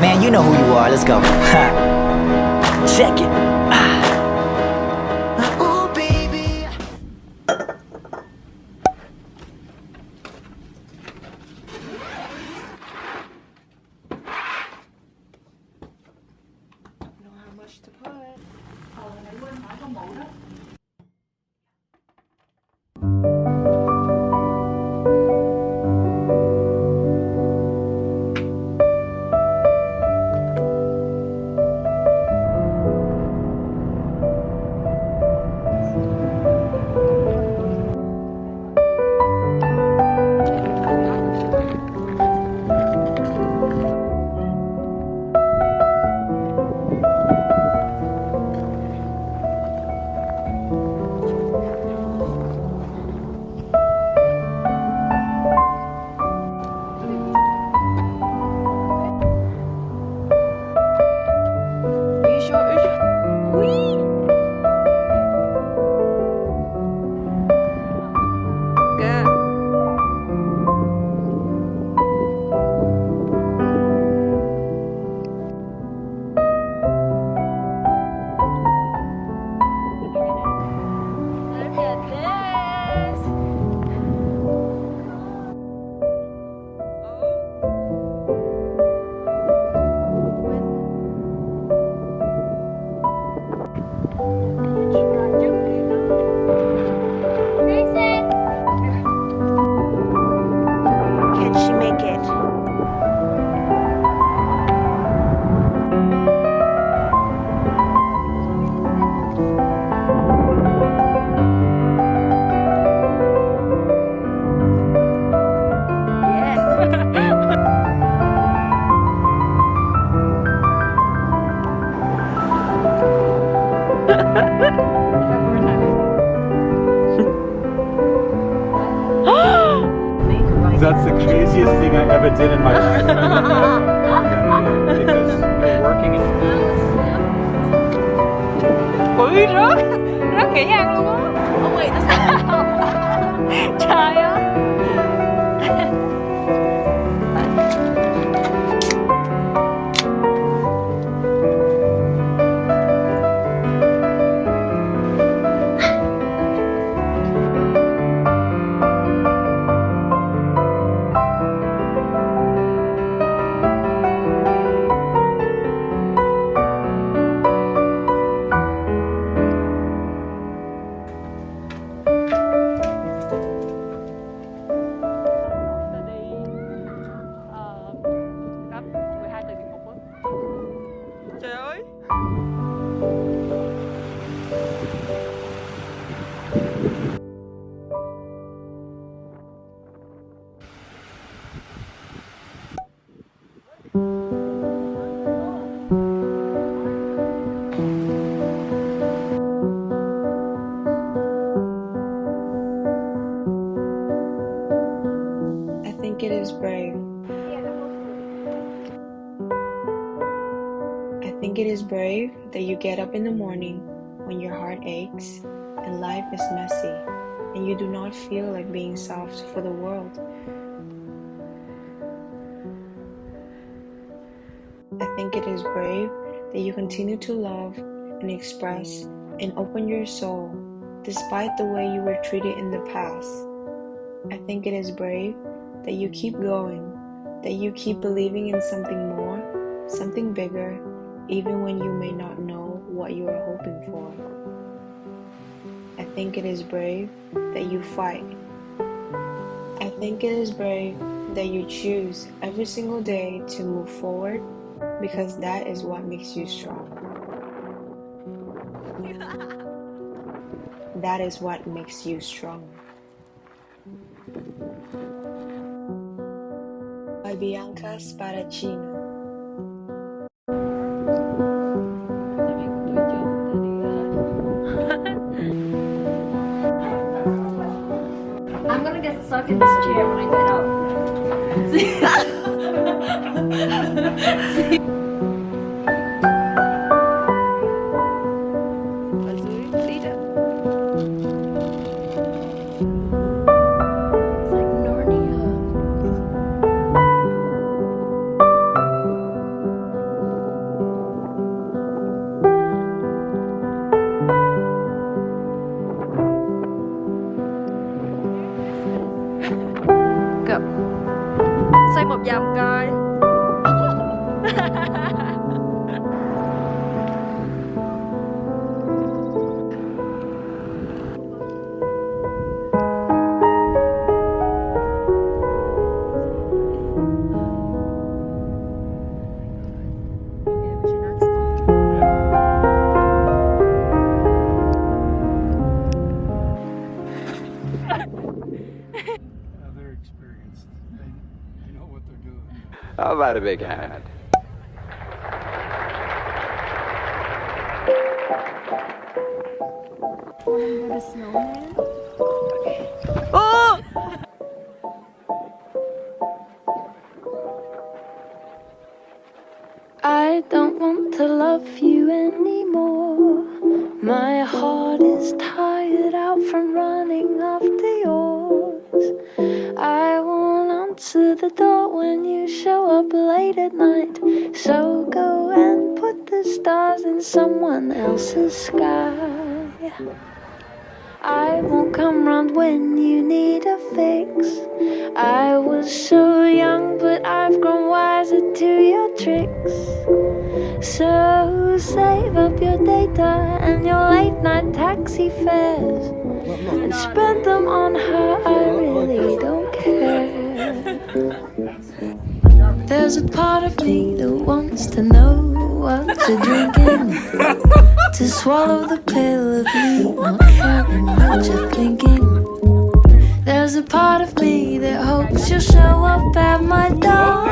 Man, you know who you are. Let's go. Check it. Ooh, baby. Know how much to put. Nãy quên hỏi con mụ đó. That's the craziest thing I ever did in my life. Because we're working in... Ui rất nghĩ ăn luôn á. Ông nghĩ nó sao? Trời ơi. It is brave. I think it is brave that you get up in the morning when your heart aches and life is messy and you do not feel like being soft for the world. I think it is brave that you continue to love and express and open your soul despite the way you were treated in the past. I think it is brave that you keep going, that you keep believing in something more, something bigger, even when you may not know what you are hoping for. I think it is brave that you fight. I think it is brave that you choose every single day to move forward because that is what makes you strong. That is what makes you strong. By Bianca Sparacino. I'm gonna get stuck in this chair when I get up. They're experienced. They know what they're doing. How about a big hand? I don't want to love you anymore. My heart is tired out from running after yours. I won't answer the door when you show up late at night. So go and put the stars in someone else's sky. I won't come round when you need a fix. I was so young, but I've grown wiser to your tricks. So save up your data and your late night taxi fares and spend them on her, I really don't care. There's a part of me that wants to know what you're drinking, to swallow the pill of me not caring what you're thinking. There's a part of me that hopes you'll show up at my door.